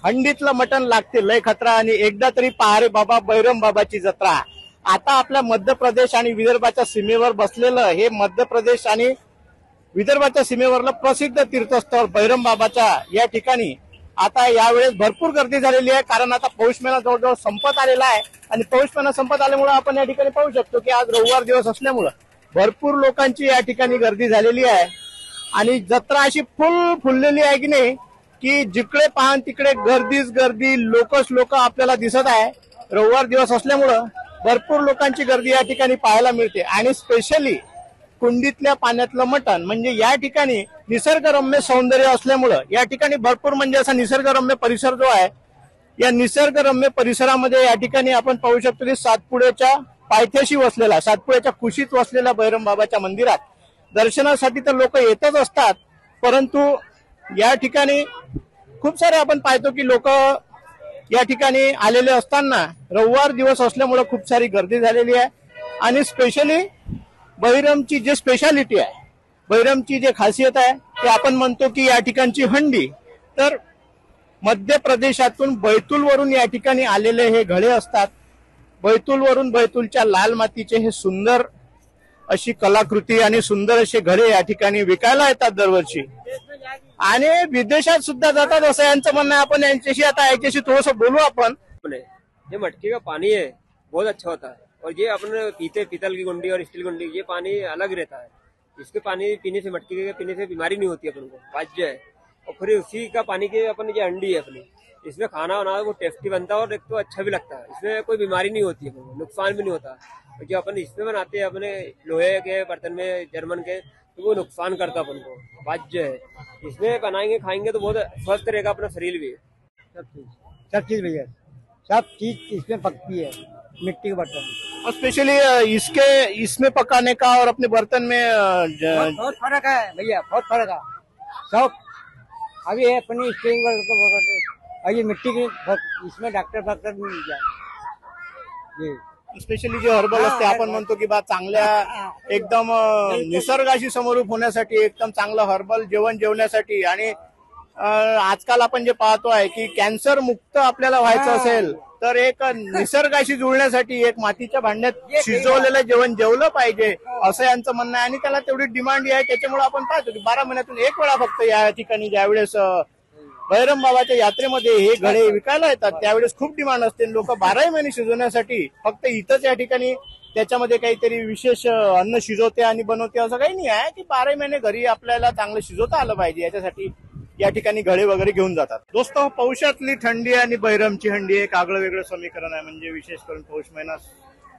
हंडीतलं मटण लागते लय खतरा आणि एकदा तरी पहारे बाबा बैरम बाबाची जत्रा। आता आपल्या मध्य प्रदेश आणि विदर्भाच्या सीमेवर बसलेलं हे मध्य प्रदेश आणि विदर्भाच्या सीमेवरलं प्रसिद्ध तीर्थस्थळ बैरम बाबाच्या या ठिकाणी आता यावेळेस भरपूर गर्दी झालेली आहे, कारण आता पौष महिना जवळजवळ संपत आलेला आहे आणि पौष महिना संपत आल्यामुळे आपण या ठिकाणी पाहू शकतो की आज रविवार दिवस असल्यामुळे भरपूर लोकांची या ठिकाणी गर्दी झालेली आहे आणि जत्रा अशी फुललेली आहे की नाही की जिकडे पाहान तिकडे गर्दीच गर्दी, लोकच लोक आपल्याला दिसत आहे। रविवार दिवस असल्यामुळं भरपूर लोकांची गर्दी या ठिकाणी पाहायला मिळते आणि स्पेशली कुंडीतल्या पाण्यातलं मटण म्हणजे या ठिकाणी निसर्गरम्य सौंदर्य असल्यामुळं या ठिकाणी भरपूर म्हणजे असा निसर्गरम्य परिसर जो आहे या निसर्गरम्य परिसरामध्ये या ठिकाणी आपण पाहू शकतो की सातपुड्याच्या पायथ्याशी वसलेला, सातपुड्याच्या कुशीत वसलेल्या बैरम बाबाच्या मंदिरात दर्शनासाठी तर लोक येतच असतात, परंतु या ठिकाणी खूप सारे आपण पाहतो की लोक या ठिकाणी आलेले असताना रविवार दिवस असल्यामुळे खूप सारी गर्दी झालेली आहे आणि स्पेशली बैरमची जे स्पेशालिटी आहे, बैरमची जे खासियत आहे ते आपण म्हणतो की या ठिकाणची हंडी। तर मध्य प्रदेशातून बैतूल वरून या ठिकाणी आलेले हे घडे असतात। बैतूल वरून बैतूलच्या लाल मातीचे हे सुंदर अशी कलाकृती आणि सुंदर असे घडे या ठिकाणी विकायला येतात दरवर्षी आणि विदेशात सुद्धा जातात असं यांचं म्हणणं आहे। आपण यांच्याशी थोडंसं बोलू आपण। ये मटके का पानी है बहुत अच्छा होता है और ये अपने पीते पीतल की गुंडी और स्टील गुंडी ये पानी अलग रहता है। इसके पानी पीने से, मटके के पीने से बीमारी नहीं होती अपन को, वाज्य है। और फिर उसी का पानी के अपन ये हंडी है अपनी, इसमें खाना वाना वो टेस्टी बनता है और एक तो अच्छा भी लगता है। इसमें कोई बीमारी नहीं होती है, नुकसान भी नहीं होता। तो जो अपन इसमें बनाते हैं अपने लोहे के बर्तन में जर्मन के, तो वो नुकसान करता अपन को, वाज्य है। इसमें बनाएंगे खाएंगे तो बहुत स्वस्थ रहेगा अपना शरीर भी। सब चीज भैया, सब चीज इसमें पकती है, मिट्टी के बर्तन। और स्पेशली इसमें पकाने का और अपने बर्तन में बहुत फर्क है भैया, बहुत फर्क है। सब अभी है अपनी स्टील और ये मिट्टी की, इसमें डॉक्टर मिल जाए। स्पेशली जे हर्बल असते आपण म्हणतो की बा चांगल्या एकदम निसर्गाशी समरूप होण्यासाठी एकदम चांगलं हर्बल जेवण जेवण्यासाठी आणि आजकाल आपण जे पाहतो आहे की कॅन्सर मुक्त आपल्याला व्हायचं असेल तर एक निसर्गाशी जुळण्यासाठी एक मातीच्या भांड्यात शिजवलेलं जेवण जेवलं पाहिजे असं यांचं म्हणणं आहे आणि त्याला तेवढी डिमांड आहे। त्याच्यामुळे आपण पाहतो की 12 महिन्यातून एक वेळा फक्त या ठिकाणी ज्यावेळेस बैरम बाबाच्या यात्रेमध्ये हे घडे विकायला येतात त्यावेळेस खूप डिमांड असते। लोक 12 महिने शिजवण्यासाठी फक्त इथंच या ठिकाणी त्याच्यामध्ये काहीतरी विशेष अन्न शिजवते आणि बनवते असं काही नाही आहे की 12 महिने घरी आपल्याला चांगलं शिजवता आलं पाहिजे याच्यासाठी या ठिकाणी घडे वगैरे घेऊन जातात। दोस्तों, पौषातली थंडी आणि बैरमची हंडी एक आगळं वेगळं समीकरण आहे। म्हणजे विशेष करून पौष महिना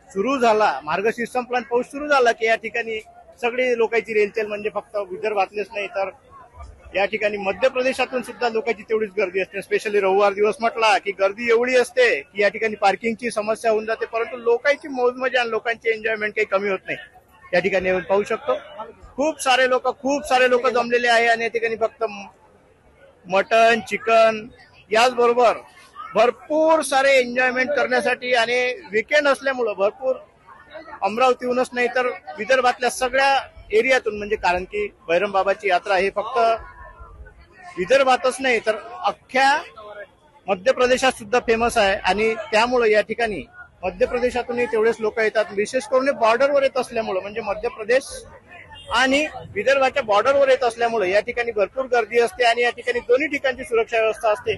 सुरू झाला, मार्गशीर्ष संपला, पौष सुरू झाला की या ठिकाणी सगळी लोकांची रेलचेल म्हणजे फक्त विदर्भातलेच नाही तर या ठिकाणी मध्य प्रदेशातून सुद्धा लोकांची तेवढीच गर्दी असते। स्पेशली रविवार दिवस म्हटला की गर्दी एवढी असते की या ठिकाणी पार्किंगची समस्या होऊन जाते, परंतु लोकांची मौज मजा आणि लोकांची एन्जॉयमेंट काही कमी होत नाही। या ठिकाणी येऊन पाहू शकतो खूप सारे लोक जमलेले आहे आणि या ठिकाणी फक्त मटन, चिकन याचबरोबर भरपूर सारे एन्जॉयमेंट करण्यासाठी आणि विकेंड असल्यामुळं भरपूर अमरावतीहूनच नाही तर विदर्भातल्या सगळ्या एरियातून म्हणजे कारण की बैरम बाबाची यात्रा हे फक्त विदर्भातच नाही तर अख्ख्या मध्य प्रदेशात सुद्धा फेमस आहे आणि त्यामुळे या ठिकाणी मध्य प्रदेशातूनही तेवढेच लोक येतात। विशेष करून बॉर्डरवर येत असल्यामुळे म्हणजे मध्य प्रदेश आणि विदर्भाच्या बॉर्डरवर येत असल्यामुळे या ठिकाणी भरपूर गर्दी असते आणि या ठिकाणी दोन्ही ठिकाणची सुरक्षा व्यवस्था असते।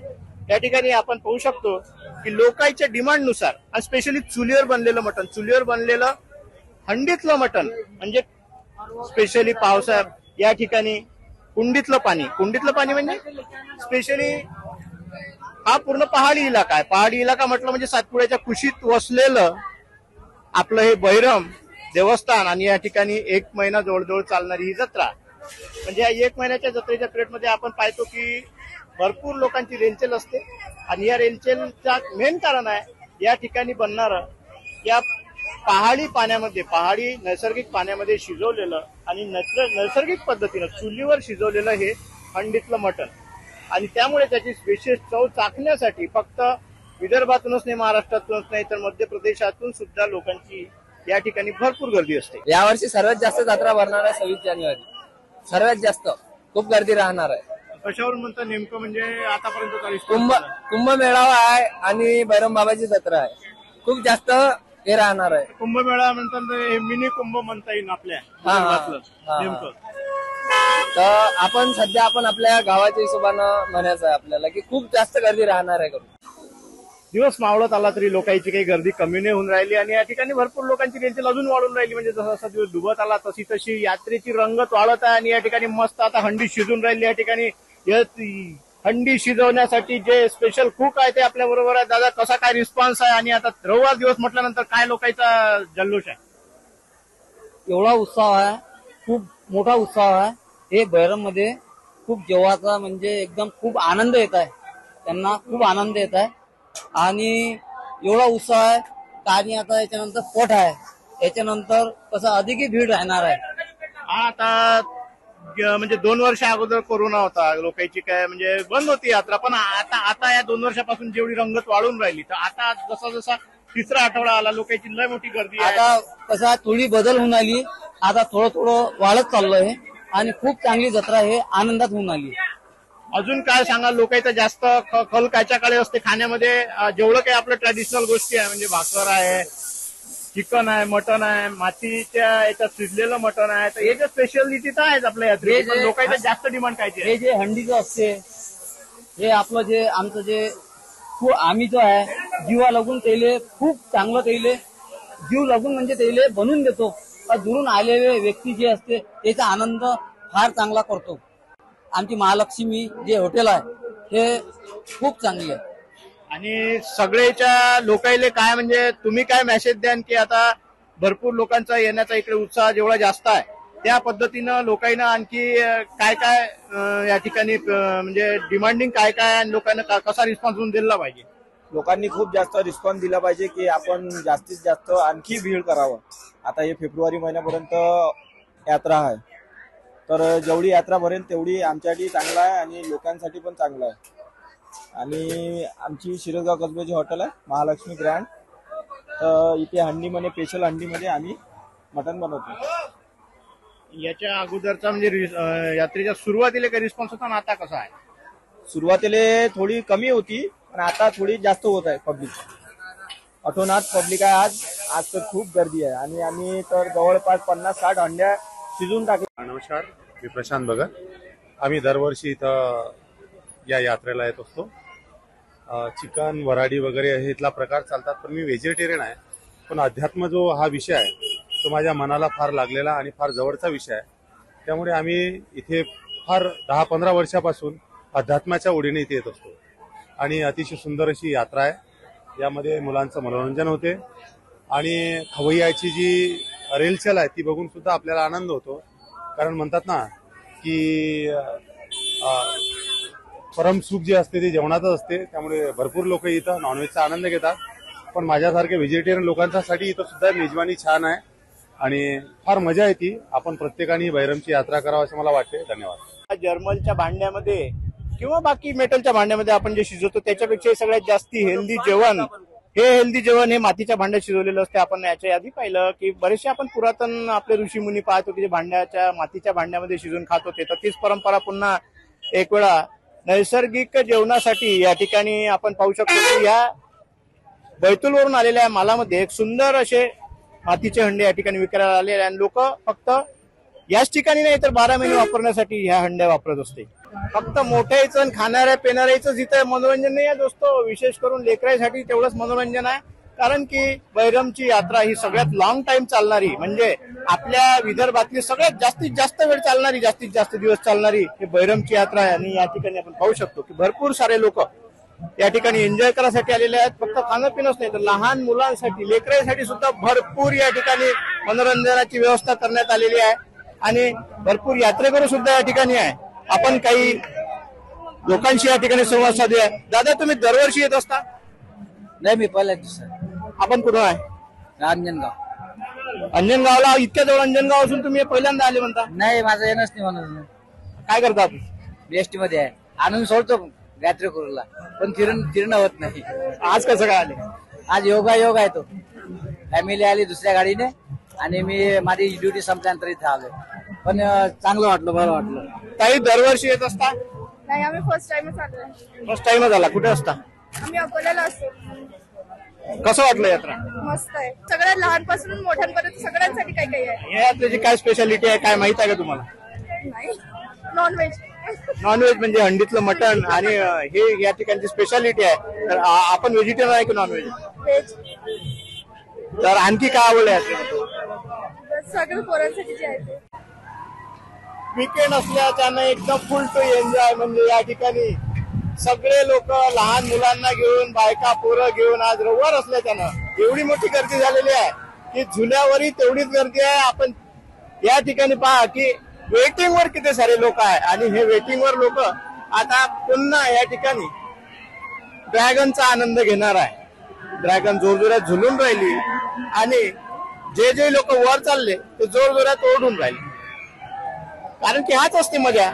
या ठिकाणी आपण पाहू शकतो की लोकांच्या डिमांडनुसार आणि स्पेशली चुलीवर बनलेलं मटण, चुलीवर बनलेलं हंडीतलं मटण म्हणजे स्पेशली पावसाळ्यात या ठिकाणी कुंडीतलं पाणी म्हणजे स्पेशली हा पूर्ण पहाडी इलाका आहे। पहाडी इलाका म्हटलं म्हणजे सातपुड्याच्या कुशीत वसलेलं आपलं हे बैरम देवस्थान आणि या ठिकाणी 1 महिना जवळजवळ चालणारी ही जत्रा म्हणजे या 1 महिन्याच्या जत्रेच्या पिरियडमध्ये आपण पाहतो की भरपूर लोकांची रेलचेल असते आणि या रेलचेलचा मेन कारण आहे या ठिकाणी बनणारं या पहाडी नैसर्गिक पाण्यामध्ये शिजवलेलं आणि नैसर्गिक पद्धतीनं चुलीवर शिजवलेलं हे हंडीतलं मटण आणि त्यामुळे त्याची विशेष चव चाखण्यासाठी फक्त विदर्भातूनच नाही, महाराष्ट्रातूनच नाही तर मध्य प्रदेशातून सुद्धा लोकांची या ठिकाणी भरपूर गर्दी असते। यावर्षी सर्वात जास्त जत्रा भरणार आहे 26 जानेवारी, सर्वात जास्त खूप गर्दी राहणार आहे। कशावरून म्हणता नेमकं, म्हणजे आतापर्यंत कुंभ मेळावा आहे आणि भैरम बाबाची जत्रा आहे. खूप जास्त हे राहणार आहे. कुंभमेळा म्हणतात हे मिनी कुंभ म्हणता येईल आपल्या विदर्भातलं. नेमकं तर आपण आपल्या गावाच्या हिशोबानं म्हणायचं आहे आपल्याला की खूप जास्त गर्दी राहणार आहे. दिवस मावळत आला तरी लोकांची काही गर्दी कमी नाही होऊन राहिली आणि या ठिकाणी भरपूर लोकांची रेलचेल अजून वाढून राहिली. म्हणजे जसा जसा दिवस डुबत आला तशी तशी यात्रेची रंगत वाढत आहे आणि या ठिकाणी मस्त आता हंडी शिजून राहिली. या ठिकाणी हंडी शिजवण्यासाठी जे स्पेशल कुक आहे ते आपल्या बरोबर आहे. दादा, कसा काय रिस्पॉन्स आहे आणि आता रविवार दिवस म्हटल्यानंतर काय लोकांचा जल्लोष आहे? एवढा उत्साह आहे, खूप मोठा उत्साह आहे. हे बैरम मध्ये खूप जेवाचा म्हणजे एकदम खूप आनंद येत आहे. त्यांना खूप आनंद येत आहे आणि एवढा उत्साह आहे. आणि आता याच्यानंतर पट आहे, याच्यानंतर कसं अधिकही भीड राहणार आहे. आता म्हणजे 2 वर्ष अगोदर कोरोना होता, लोकांची काय म्हणजे बंद होती यात्रा. पण आता या 2 वर्षापासून जेवढी रंगत वाढून राहिली तर आता जसा जसा तिसरा आठवडा आला लोकांची लय मोठी गर्दी आहे. आता कसा थोडी बदल होऊन आली, आता थोडं वाढत चाललंय आणि खूप चांगली जत्रा हे आनंदात होऊन आली. अजून काय सांगा, लोकांचा जास्त कल कायच्याकडे असते खाण्यामध्ये? जेवढं काही आपलं ट्रॅडिशनल गोष्टी आहे म्हणजे भाकर आहे, चिकन आहे, मटन आहे, मातीच्या याच्यात शिजलेलं मटन आहे, तर हे जे स्पेशालिटी तर आहेच आपल्या यात्रेत. लोकांचं जास्त डिमांड काय? हे जे हंडीचं असते, हे आपलं जे आमचं जे आम्ही जो आहे जीवा लागून त्याले खूप चांगलं त्याले जीव लागून म्हणजे त्याले बनवून देतो. दुरून आलेले व्यक्ती जे असते त्याचा आनंद फार चांगला करतो. आमची महालक्ष्मी जे हॉटेल आहे हे खूप चांगली आहे. आणि सगळ्याच्या लोकांना काय म्हणजे तुम्ही काय मेसेज द्याल की आता भरपूर लोकांचा येण्याचा इकडे उत्साह जेवढा जास्त आहे त्या पद्धतीनं लोकांना आणखी काय काय या ठिकाणी म्हणजे डिमांडिंग काय काय आणि लोकांना कसा रिस्पॉन्स दिला पाहिजे? लोकांनी खूप जास्त रिस्पॉन्स दिला पाहिजे की आपण जास्तीत जास्त आणखी भीड करावं. आता हे फेब्रुवारी महिन्यापर्यंत यात्रा आहे, तर जेवढी यात्रा भरेल तेवढी आमच्यासाठी चांगला आहे आणि लोकांसाठी पण चांगला आहे. आणि आमची शिरसगाव कसब्याची हॉटेल आहे महालक्ष्मी ग्रँड, तर इथे हंडीमध्ये स्पेशल हंडीमध्ये आम्ही मटण बनवतो. याच्या अगोदरचा म्हणजे यात्रेच्या सुरुवातीला काही रिस्पॉन्स होता ना आता कसा आहे? सुरुवातीला थोडी कमी होती पण आता थोडी जास्त होत आहे. पब्लिक अठोनात पब्लिक आहे. आज तर खूप गर्दी आहे आणि आम्ही तर जवळपास 50-60 हंड्या शिजून टाकल्या. नमस्कार, मी प्रशांत भगत. आम्ही दरवर्षी इथं या यात्रेला येत असतो. चिकन, वराडी वगैरे हे इथला प्रकार चालतात, पण मी व्हेजिटेरियन आहे. पण अध्यात्म जो हा विषय आहे तो माझ्या मनाला फार लागलेला आणि फार जवळचा विषय आहे. त्यामुळे आम्ही इथे फार 10-15 वर्षापासून अध्यात्माच्या ओढीने इथे येत असतो आणि अतिशय सुंदर अशी यात्रा आहे. यामध्ये मुलांचं मनोरंजन होते आणि खवय्याची जी रेलचेल आहे ती बघून सुद्धा आपल्याला आनंद होतो. कारण म्हणतात ना की परम सुख जे असते ते जेवणातच असते. त्यामुळे भरपूर लोक इथं नॉनव्हेजचा आनंद घेतात. पण माझ्यासारख्या व्हेजिटेरियन लोकांसाठी इथं सुद्धा मेजवानी छान आहे आणि फार मजा येते. आपण प्रत्येकाने बैरमची यात्रा करावं असं मला वाटते. धन्यवाद. जर्मनच्या भांड्यामध्ये किंवा बाकी मेटलच्या भांड्यामध्ये आपण जे शिजवतो त्याच्यापेक्षा सगळ्यात जास्ती हेल्दी जेवण हे मातीच्या भांड्यात शिजवलेलं असते. आपण याच्या आधी पाहिलं की बरेचसे आपण पुरातन आपले ऋषीमुनी पाहतो की जे मातीच्या भांड्यामध्ये शिजून खात होते. तर तीच परंपरा पुन्हा एक वेळा नैसर्गिक जेवणासाठी या ठिकाणी आपण पाहू शकतो की या बैतूलवरून आलेल्या मालामध्ये एक सुंदर असे मातीचे हंडे या ठिकाणी विकायला आलेले आणि लोक फक्त याच ठिकाणी नाही तर 12 महिने वापरण्यासाठी ह्या हंड्या वापरत असते. फक्त मोठ्याचं आणि खाणाऱ्या पिणाऱ्याचं जिथं मनोरंजन नाही आहे दोस्तो, विशेष करून लेकरांसाठी तेवढंच मनोरंजन आहे. कारण की बैरमची यात्रा ही सगळ्यात लॉंग टाइम चालणारी म्हणजे आपल्या विदर्भातली सगळ्यात जास्तीत जास्त वेळ चालणारी, जास्तीत जास्त दिवस चालणारी ही बैरमची यात्रा आहे. आणि या ठिकाणी आपण पाहू शकतो की भरपूर सारे लोक या ठिकाणी एन्जॉय करायसाठी आलेले आहेत. फक्त खाणं पिणंच नाही तर लहान मुलांसाठी, लेकरांसाठी सुद्धा भरपूर या ठिकाणी मनोरंजनाची व्यवस्था करण्यात आलेली आहे आणि भरपूर यात्रेकरू सुद्धा या ठिकाणी आहे. आपण काही लोकांशी या ठिकाणी संवाद साधूया. दादा, तुम्ही दरवर्षी येत असता? नाही, मी पहिल्या दिवसात. आपण कुठं आहे? अंजनगाव. अंजनगावला इतक्या जवळ अंजनगाव असून तुम्ही पहिल्यांदा आले म्हणता? नाही, माझं येणंच नाही म्हणून. काय काय करतात? बीएसटी मध्ये आहे, आणून सोडतो यात्रेकरूला, पण फिरणं होत नाही. आज कसं काय आले? आज योग आहे तो. फॅमिली आली दुसऱ्या गाडीने आणि मी माझी ड्युटी संपल्यानंतर इथे आलो. पण चांगलं वाटलं, बरं वाटलं. ताई, दरवर्षी येत असता? नाही, आम्ही फर्स्ट टाइमच आलोय. फर्स्ट टाइमच आला. कुठे असता? आम्ही अकोल्याला असतो. कसं वाटलं यात्रा? मस्त आहे. सगळ्या लहानपासून मोठ्यांपर्यंत सगळ्यांसाठी काही काही आहे. या यात्रेची काय स्पेशालिटी आहे, काय माहित आहे का तुम्हाला? नाही, नॉनव्हेज. नॉनव्हेज म्हणजे हंडीतलं मटण आणि हे या ठिकाणची स्पेशालिटी आहे. तर आपण व्हेजिटेरियन आहे की नॉनव्हेज? व्हेज. तर आणखी काय आवडलं यात्रेमध्ये? सगळं पोरांसाठी जे आहे ते. वीकेंड असल्याच्यानं एकदम फुल टू एन्जॉय. म्हणजे या ठिकाणी सगळे लोक लहान मुलांना घेऊन, बायका पोरं घेऊन, आज रविवार असल्याच्यानं एवढी मोठी गर्दी झालेली आहे की झुल्यावरही तेवढीच गर्दी आहे. आपण या ठिकाणी पहा की वेटिंग वर किती सारे लोक आहे आणि हे वेटिंग वर लोक आता पुन्हा या ठिकाणी ड्रॅगनचा आनंद घेणार आहे. ड्रॅगन जोरजोरात झुलून राहिली आणि जे जे लोक वर चालले ते जोरजोरात ओढून राहिले. कारण की हाच असते मजा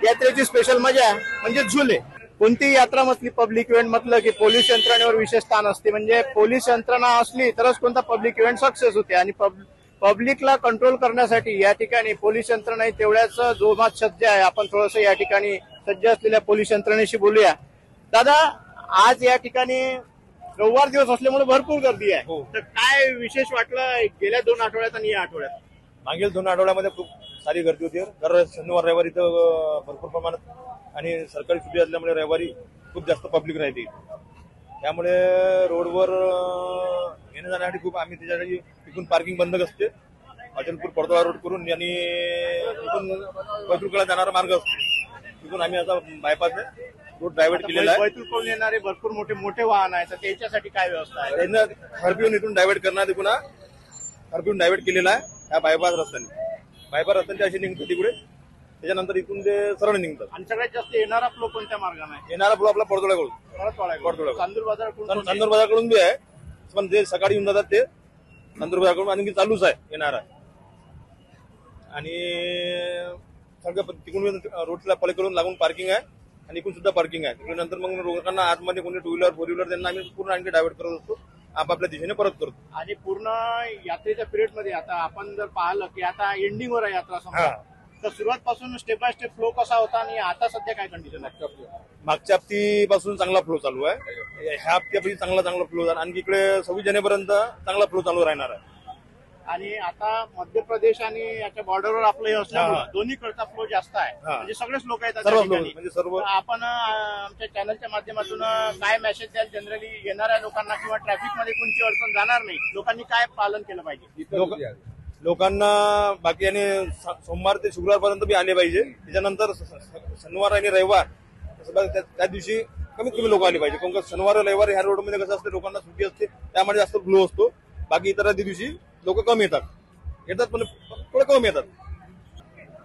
यात्रेची स्पेशल मजा म्हणजे झुले. कोणतीही यात्रा म्हटली, पब्लिक इव्हेंट म्हटलं की पोलीस यंत्रणेवर विशेष स्थान असते. म्हणजे पोलीस यंत्रणा असली तरच कोणता पब्लिक इव्हेंट सक्सेस होते आणि पब्लिकला कंट्रोल करण्यासाठी या ठिकाणी पोलीस यंत्रणा तेवढ्याच जोमात सज्ज आहे. आपण थोडंसं या ठिकाणी सज्ज असलेल्या पोलीस यंत्रणेशी बोलूया. दादा, आज या ठिकाणी रविवार दिवस असल्यामुळे भरपूर गर्दी आहे. तर काय विशेष वाटलं गेल्या 2 आठवड्यात आणि या आठवड्यात? मागील 2 आठवड्यामध्ये खूप सारी गर्दी होती. दर शनिवार रविवारी तर भरपूर प्रमाणात आणि सरकारी सुट्टी असल्यामुळे रविवारी खूप जास्त पब्लिक राहते. त्यामुळे रोडवर येण्या जाण्यासाठी खूप आम्ही त्याच्यासाठी तिथून पार्किंग बंद असते. अचलपूर पडतोळा रोड करून आणि तिथून बैतूलकडे जाणारा मार्ग असतो. तिथून आम्ही आता बायपास रोड डायव्हर्ट केलेला आहे. बैतूलकडून येणारे भरपूर मोठे वाहन आहेत, तर त्याच्यासाठी काय व्यवस्था आहे? त्यांना हरपिऊन इथून डायव्हर्ट करणार, पुन्हा हरपिऊन डायव्हर्ट केलेला आहे. ह्या बायपास रस्त्याने ते असे निघतात तिकडे. त्याच्यानंतर इथून ते सरळ निघतात. आणि सगळ्यात जास्त येणारा फ्लो कोणत्या मार्गाने आहे? येणारा फ्लो आपला पडतोळ्याकडून चांदूर बाजाराकडून चांदूर बाजाराकडून बी आहे, पण जे सकाळी येऊन जातात ते चांदूर बाजाराकडून आणखी चालूच आहे येणारा. आणि सगळं तिकडून रोडला पलीकडून लागून पार्किंग आहे आणि इकडून सुद्धा पार्किंग आहे. तिकडे नंतर मग लोकांना आतमध्ये कोणी 2 व्हीलर 4 व्हीलर त्यांना आम्ही पूर्ण आणखी डायव्हर्ट करत असतो, आपापल्या दिशेने परत करतो. आणि पूर्ण यात्रेच्या पिरियड मध्ये आता आपण जर पाहिलं की आता एंडिंग वर आहे यात्रा समजा, तर सुरुवात पासून स्टेप बाय स्टेप फ्लो कसा होता आणि आता सध्या काय कंडिशन आहे? मागच्या हप्तीपासून चांगला फ्लो चालू आहे. ह्या हप्त्यापासून चांगला फ्लो झाला. आणखी इकडे 26 जानेपर्यंत चांगला फ्लो चालू राहणार आहे. आणि आता मध्य प्रदेश आणि याच्या बॉर्डरवर आपलं हे असल्यामुळे दोन्हीकडचा फ्लो जास्त आहे. म्हणजे सगळेच लोक येतात सर्व त्या लोक, ठिकाणी. म्हणजे सर्व. तर आपण आमच्या चॅनलच्या माध्यमातून काय मेसेज द्याल जनरली येणाऱ्या लोकांना किंवा ट्रॅफिक मध्ये कोणती अडचण जाणार नाही, लोकांनी काय पालन केलं पाहिजे? लोकांना बाकी आणि सोमवार ते शुक्रवारपर्यंत बी आले पाहिजे. त्याच्यानंतर शनिवार आणि रविवार त्या दिवशी कमीत कमी लोक आले पाहिजे. कारण शनिवार रविवार ह्या रोडमध्ये कसं असते, लोकांना सुट्टी असते, त्यामध्ये जास्त फ्लो असतो. बाकी इतर दिवशी लोक कमी येतात पण थोडं कमी येतात.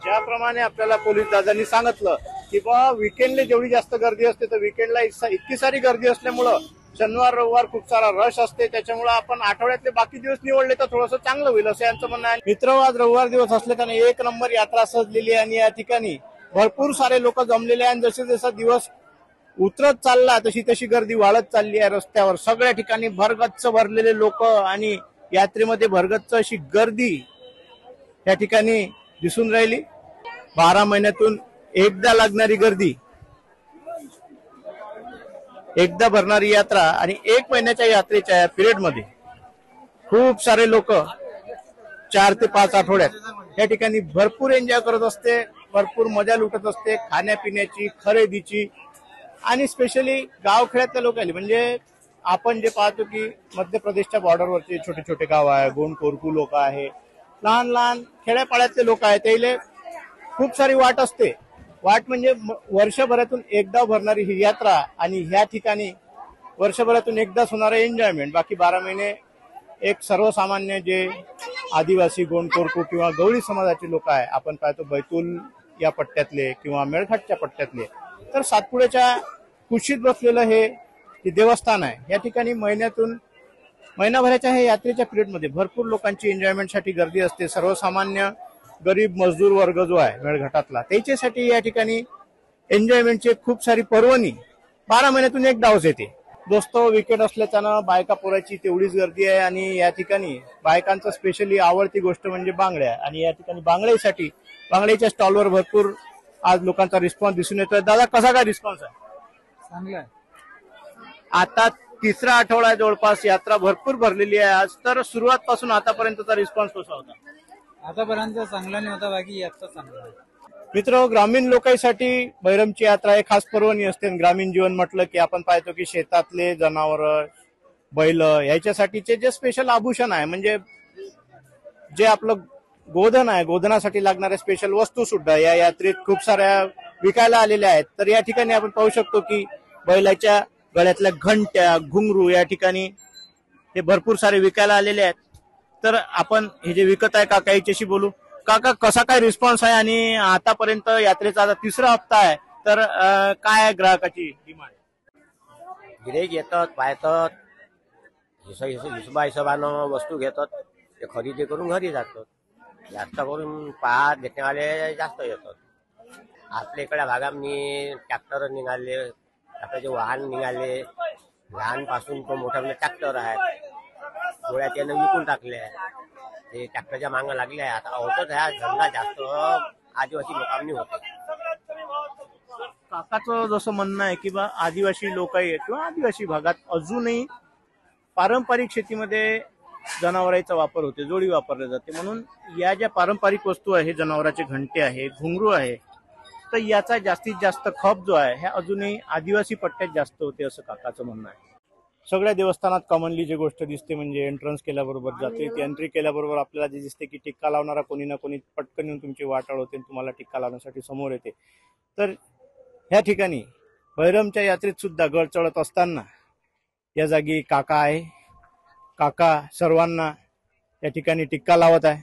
ज्याप्रमाणे आपल्याला पोलीस दादांनी सांगितलं की बा विकेंडला जेवढी जास्त गर्दी असते, तर विकेंडला इतकी सारी गर्दी असल्यामुळं शनिवार रविवार खूप सारा रश असते. त्याच्यामुळे आपण आठवड्यातले बाकी दिवस निवडले तर थोडंसं चांगलं होईल असं यांचं म्हणणं आहे. मित्र, आज रविवार दिवस असले त्याने 1 नंबर यात्रा सजलेली आहे आणि या ठिकाणी भरपूर सारे लोक जमलेले आहे. आणि जसे जसा दिवस उतरत चालला तशी तशी गर्दी वाढत चालली आहे. रस्त्यावर सगळ्या ठिकाणी भरगच्च भरलेले लोक आणि यात्रेमध्ये भरगच्च अशी गर्दी या ठिकाणी दिसून राहिली. 12 महिन्यातून एकदा लागणारी गर्दी, एकदा भरणारी यात्रा आणि 1 महिन्याच्या यात्रेच्या पिरियड मध्ये खूप सारे लोक 4 ते 5 आठवड्यात या ठिकाणी भरपूर एन्जॉय करत असते, भरपूर मजा लुटत असते, खाण्यापिण्याची, खरेदीची. आणि स्पेशली गावखेड्यातल्या लोकांनी, म्हणजे आपण जे पाहतो की मध्य प्रदेशच्या बॉर्डरवरचे छोटे छोटे गाव आहे, गोंड कोरकू लोक आहे, लहान लहान खेड्यापाड्यातले लोक आहेत, त्याला खूप सारी वाट असते. वाट म्हणजे वर्षभरातून एकदा भरणारी ही यात्रा आणि ह्या ठिकाणी वर्षभरातून एकदाच होणारं एन्जॉयमेंट. बाकी 12 महिने एक सर्वसामान्य जे आदिवासी, गोंड कोरकू किंवा गवळी समाजाचे लोक आहे, आपण पाहतो बैतूल या पट्ट्यातले किंवा मेळघाटच्या पट्ट्यातले, तर सातपुड्याच्या कुशीत बसलेलं हे देवस्थान आहे. या ठिकाणी महिनाभराच्या हे यात्रेच्या पिरियडमध्ये भरपूर लोकांची एन्जॉयमेंटसाठी गर्दी असते. सर्वसामान्य गरीब मजदूर वर्ग जो आहे मेळघाटातला, त्याच्यासाठी या ठिकाणी एन्जॉयमेंटची खूप सारी पर्वणी 12 महिन्यातून एक डावस येते. दोस्तो, विकेंड असल्याच्यानं बायका पोराची तेवढीच गर्दी आहे. आणि या ठिकाणी बायकांचं स्पेशली आवडती गोष्ट म्हणजे बांगड्या. आणि या ठिकाणी बांगड्याच्या स्टॉलवर भरपूर आज लोकांचा रिस्पॉन्स दिसून येतोय. दादा, कसा काय रिस्पॉन्स आहे? चांगलं आहे. आता तिसरा आठवडा आहे जवळपास, यात्रा भरपूर भरलेली आहे आज. तर सुरुवात पासून आतापर्यंतचा रिस्पॉन्स कसा होता? आतापर्यंत चांगला नाही होता, बाकी याचा चांगला आहे. मित्र, ग्रामीण लोकांसाठी बैरमची यात्रा एक खास पर्वणी असते. ग्रामीण जीवन म्हटलं की आपण पाहतो की शेतातले जनावर, बैल याच्यासाठीचे जे स्पेशल आभूषण आहे, म्हणजे जे आपलं गोधन आहे, गोधनासाठी लागणाऱ्या स्पेशल वस्तू सुद्धा या यात्रेत खूप साऱ्या विकायला आलेल्या आहेत. तर या ठिकाणी आपण पाहू शकतो की बैलाच्या गळ्यातल्या घंट्या, घुंगरू या ठिकाणी हे भरपूर सारे विकायला आलेले आहेत. तर आपण हे जे विकत आहे काका याच्याशी बोलू. काका, कसा काय रिस्पॉन्स आहे आणि आतापर्यंत यात्रेचा आता तिसरा हप्ता आहे, तर काय आहे ग्राहकाची डिमांड? गिऱ्हाईक येतात, पाहतात, हिशोबानं वस्तू घेतात, ते खरेदी करून घरी जातात. जास्त करून पाहत घेतलेवाले जास्त येतात. आपल्या इकडच्या भागामध्ये ट्रॅक्टर निघाले, ट्रॅक्टरचे वाहन निघाले, लहानपासून तो मोठा ट्रॅक्टर आहेत, थोड्या त्यानं विकून टाकले आहे. ते ट्रॅक्टरच्या मागं लागले आहे. आता होतच ह्या धंदा जास्त आदिवासी लोकांनी होतो. काकाचं जसं म्हणणं आहे की बा आदिवासी लोक आहेत किंवा आदिवासी भागात अजूनही पारंपरिक शेतीमध्ये जनावरांचा वापर होते, जोडी वापरले जाते. म्हणून या ज्या पारंपरिक वस्तू आहे, जनावरांचे घंटे आहे, घुंगरू आहे, तर याचा जास्तीत जास्त खप जो आहे ह्या अजूनही आदिवासी पट्ट्यात जास्त होते असं काकाचं म्हणणं आहे. सगळ्या देवस्थानात कॉमनली जी गोष्ट दिसते म्हणजे एंट्रन्स केल्याबरोबर जाते, ती एंट्री केल्याबरोबर आपल्याला जे दिसते की टिक्का लावणारा कोणी ना कोणी पटकन येऊन तुमची वाट अडवते, तुम्हाला टिक्का लावण्यासाठी समोर येते. तर ह्या ठिकाणी बैरमच्या यात्रेत सुद्धा गड चढत असताना या जागी काका आहे. काका सर्वांना या ठिकाणी टिक्का लावत आहे.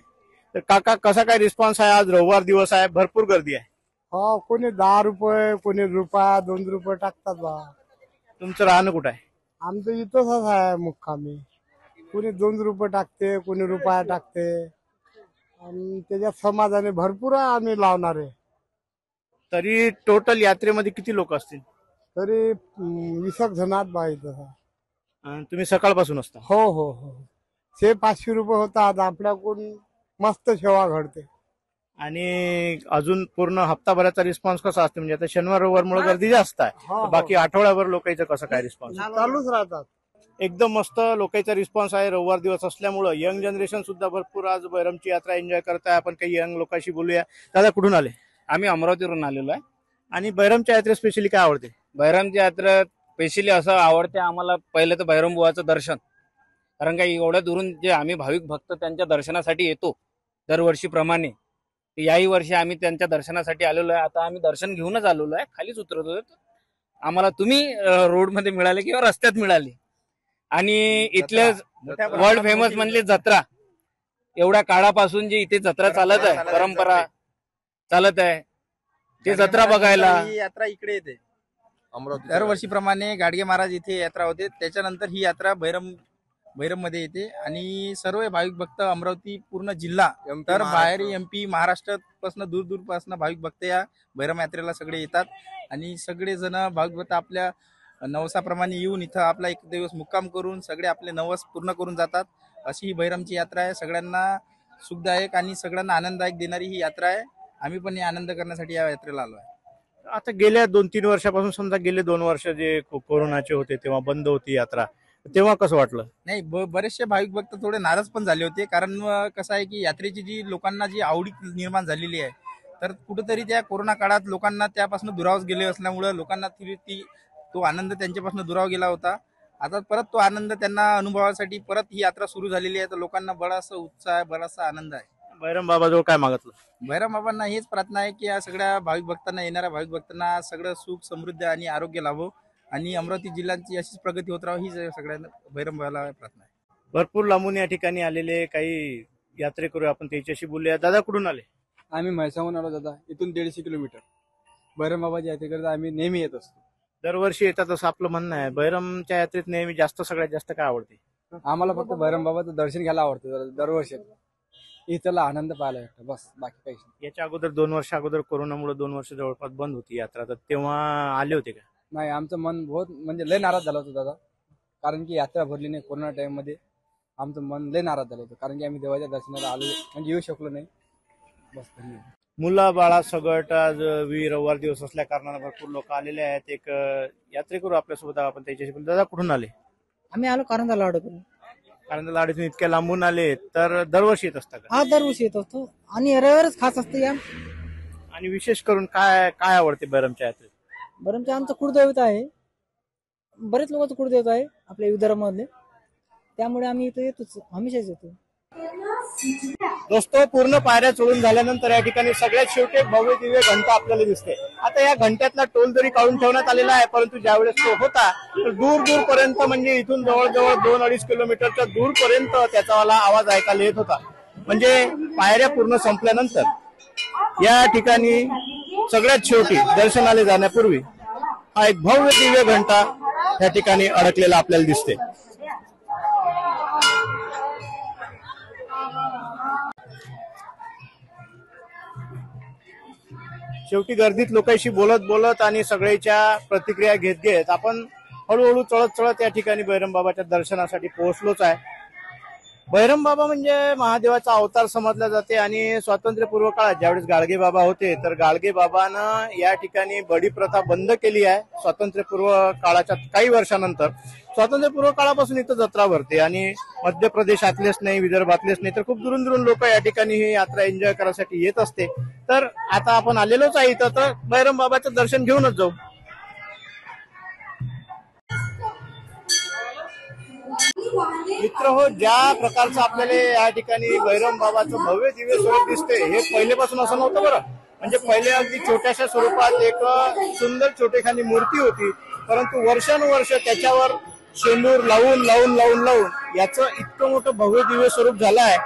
तर काका, कसा काय रिस्पॉन्स आहे? आज रविवार दिवस आहे, भरपूर गर्दी आहे. हो, कोणी 10 रुपये, कोणी रुपया 2 रुपये टाकतात बा. तुमचं राहणं कुठं आहे? आमचं इथंच आहे मुक्कामी. कोणी 2 रुपये टाकते, कोणी रुपया टाकते, आणि त्याच्यात समाजाने भरपूर आम्ही लावणार आहे. तरी टोटल यात्रेमध्ये किती लोक असतील? तरी 20 जणात बा इथं. तुम्ही सकाळपासून असता? हो हो हो. 500 रुपये होतात आपल्याकडून. मस्त सेवा घडते. आणि अजून पूर्ण हप्ताभराचा रिस्पॉन्स कसा असतो? म्हणजे आता शनिवार रविवारमुळे गर्दी जास्त आहे, तर बाकी आठवड्याभर लोकांचा कसा काय रिस्पॉन्स? चालूच राहतात. एकदम मस्त लोकांचा रिस्पॉन्स आहे. रविवार दिवस असल्यामुळं यंग जनरेशन सुद्धा भरपूर आज बैरमची यात्रा एन्जॉय करत आहे. आपण काही यंग लोकांशी बोलूया. दादा, कुठून आले? आम्ही अमरावतीवरून आलेलो आहे. आणि बैरमच्या यात्रेत स्पेशली काय आवडते? बैरमच्या यात्रेत स्पेशली असं आवडते आम्हाला, पहिलं तर बैरम बुवाचं दर्शन. कारण का एवढ्या दुरून जे आम्ही भाविक भक्त त्यांच्या दर्शनासाठी येतो दरवर्षीप्रमाणे, याही वर्षी आम्ही त्यांच्या दर्शनासाठी आलेलो आहे. आता आम्ही दर्शन घेऊनच आलेलो आहे, खालीच उतरतोय. आम्हाला तुम्ही रोडमध्ये मिळाले किंवा रस्त्यात मिळाले. आणि इथले वर्ल्ड फेमस म्हणजे जत्रा, एवढ्या काळापासून जी इथे जत्रा चालत आहे, परंपरा चालत आहे, ते जत्रा बघायला यात्रा इकडे येते. अमरावती दरवर्षीप्रमाणे गाडगे महाराज इथे यात्रा होते. त्याच्यानंतर ही यात्रा बैरम मध्ये येते. आणि सर्व भाविक भक्त अमरावती पूर्ण जिल्हा, तर बाहेर MP महाराष्ट्रापासून दूर पासून भाविक भक्त या बैरम यात्रेला सगळे येतात. आणि सगळे जण भाविक भक्त आपल्या नवसाप्रमाणे येऊन इथं आपला एक दिवस मुक्काम करून सगळे आपले नवस पूर्ण करून जातात. अशी ही बैरमची यात्रा आहे. सगळ्यांना सुखदायक आणि सगळ्यांना आनंददायक देणारी ही यात्रा आहे. आम्ही पण आनंद करण्यासाठी या यात्रेला आलो आहे. आता गेल्या 2-3 वर्षापासून, समजा गेले 2 वर्ष जे कोरोनाचे होते तेव्हा बंद होती यात्रा, तेव्हा कसं वाटलं? नाही, बरेचसे भाविक भक्त थोडे नाराज पण झाले होते. कारण कसं आहे की यात्रेची जी लोकांना जी आवडी निर्माण झालेली आहे, तर कुठेतरी त्या कोरोना काळात लोकांना त्यापासून दुरावस गेले असल्यामुळे लोकांना तो आनंद त्यांच्यापासून दुराव गेला होता. आता परत तो आनंद त्यांना अनुभवासाठी परत ही यात्रा सुरू झालेली आहे. तर लोकांना बराचसा उत्साह आहे, बराचसा आनंद आहे. बैरम बाबाजवळ काय मागितलं? बैरम बाबांना हेच प्रार्थना आहे की या सगळ्या भाविक भक्तांना, येणाऱ्या भाविक भक्तांना सगळं सुख, समृद्धी आणि आरोग्य लाभो, आणि अमरावती जिल्ह्याची अशीच प्रगती होत राहावी, ही सगळ्यांना बैरम बाबाला प्रार्थना आहे. भरपूर लांबून या ठिकाणी आलेले काही यात्रेकरू, आपण त्याच्याशी बोलूया. दादा, कुठून आले? आम्ही म्हैसाहून आलो दादा. इथून 150 किलोमीटर. बैरम बाबाच्या यात्रेकरता आम्ही नेहमी येत असतो. दरवर्षी येतात असं आपलं म्हणणं आहे. बैरमच्या यात्रेत नेहमी सगळ्यात जास्त काय आवडते? आम्हाला फक्त बैरम बाबाचं दर्शन घ्यायला आवडतं दरवर्षी. इथला आनंद पाहायला भेटतो, बस, बाकी काहीच नाही. याच्या अगोदर 2 वर्ष अगोदर कोरोनामुळे 2 वर्ष जवळपास बंद होती यात्रा, तर तेव्हा आले होते का? नाही, आमचं मन बहुत म्हणजे लय नाराज झालं होतं दादा. कारण की यात्रा भरली नाही कोरोना टाइम मध्ये. आमचं मन लय नाराज झालं होतं, कारण की आम्ही देवाच्या दर्शनाला आलो म्हणजे येऊ शकलो नाही. बस. मुलं बाळा सगट आज रविवार दिवस असल्या कारणाने भरपूर लोक आलेले आहेत. एक यात्रेकरू आपल्यासोबत आपण त्याच्याशी बोलू. दादा कुठून आले? आम्ही आलो कारंजा लाडून. कारंजा लाडून इतक्या लांबून आले तर दरवर्षी येत असता का? हा दरवर्षी येत असतो आणि रविवारच खास असतं या. आणि विशेष करून काय काय आवडते बैरमच्या यात्रेत? बरंच आमचं कुळदैवत आहे, बरेच लोकांचं कुळदैवत आहे आपल्या विदर्भामधले, त्यामुळे आम्ही इथं येतोच, हमेशाच येतो. दोस्तो पूर्ण पायऱ्या चढून झाल्यानंतर या ठिकाणी सगळ्यात शेवटी एक भव्य दिव्य घंटा आपल्याला दिसते. आता या घंट्यातला टोल जरी काढून ठेवण्यात आलेला आहे, परंतु ज्यावेळेस तो होता तर दूर दूर पर्यंत म्हणजे इथून जवळजवळ 2-2.5 किलोमीटरच्या दूर पर्यंत त्याचा वाला आवाज ऐकायला येत होता. म्हणजे पायऱ्या पूर्ण संपल्यानंतर या ठिकाणी सगळ्यात शेवटी दर्शनाला जाण्यापूर्वी हा एक भव्य दिव्य घंटा या ठिकाणी अडकलेला आपल्याला दिसते. शेवटी गर्दीत लोकांशी बोलत बोलत आणि सगळ्याच्या प्रतिक्रिया घेत घेत आपण हळूहळू चढत या ठिकाणी बैरमबाबाच्या दर्शनासाठी पोहोचलोच आहे. बैरमबाबा म्हणजे महादेवाचा अवतार समजला जाते आणि स्वातंत्र्यपूर्व काळात ज्यावेळेस गाडगे बाबा होते तर गाडगे बाबानं या ठिकाणी बडी प्रथा बंद केली आहे. स्वातंत्र्यपूर्व काळाच्या काही वर्षानंतर स्वातंत्र्यपूर्व काळापासून इथं जत्रा भरते आणि मध्य प्रदेशातलेच नाही, विदर्भातलेच नाही तर खूप दुरून दुरून लोक या ठिकाणी ही यात्रा एन्जॉय करायसाठी येत असते. तर आता आपण आलेलोच आहे इथं, तर बैरमबाबाचं दर्शन घेऊनच जाऊ. मित्र हो, ज्या प्रकारचं आपल्याला या ठिकाणी बैरमबाबाचं भव्य दिव्य स्वरूप दिसते हे पहिलेपासून असं नव्हतं बरं. म्हणजे पहिले अगदी छोट्याशा स्वरूपात एक सुंदर छोटेखानी मूर्ती होती, परंतु वर्षानुवर्ष त्याच्यावर शेंदूर लावून लावून लावून लावून याचं इतकं मोठं भव्य दिव्य स्वरूप झालं आहे.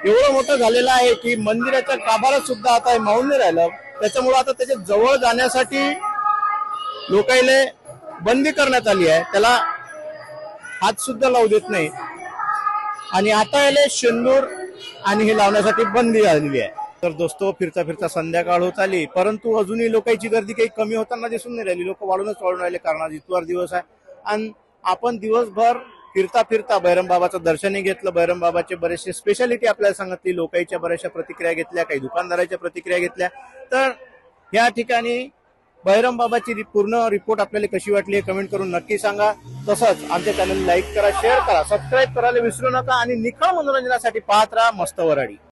एवढं मोठं झालेलं आहे की मंदिराच्या गाभाऱ्यात सुद्धा आता मावून नाही राहिलं. त्याच्यामुळे आता त्याच्या जवळ जाण्यासाठी लोकांना बंदी करण्यात आली आहे, त्याला हात सुद्धा लावू देत नाही आणि आता याला शेंदूर आणि हे लावण्यासाठी बंदी आलेली आहे. तर दोस्तो फिरता फिरता संध्याकाळ होत आली, परंतु अजूनही लोकांची गर्दी काही कमी होताना दिसून नाही राहिली. लोक वाढून राहिले कारण आज इतवार दिवस आहे आणि आपण दिवसभर फिरता फिरता बैरमबाबाचं दर्शनही घेतलं. बैरमबाबाचे बरेचसे स्पेशालिटी आपल्याला सांगितली, लोकांच्या बऱ्याचशा प्रतिक्रिया घेतल्या, काही दुकानदाराच्या प्रतिक्रिया घेतल्या. तर या ठिकाणी बैरमबाबाची पूर्ण रिपोर्ट आपल्याला कशी वाटली हे कमेंट करून नक्की सांगा. तसंच आमच्या चॅनल लाईक करा, शेअर करा, सबस्क्राईब करायला विसरू नका आणि निखळ मनोरंजनासाठी पाहत राहा मस्त वराडी.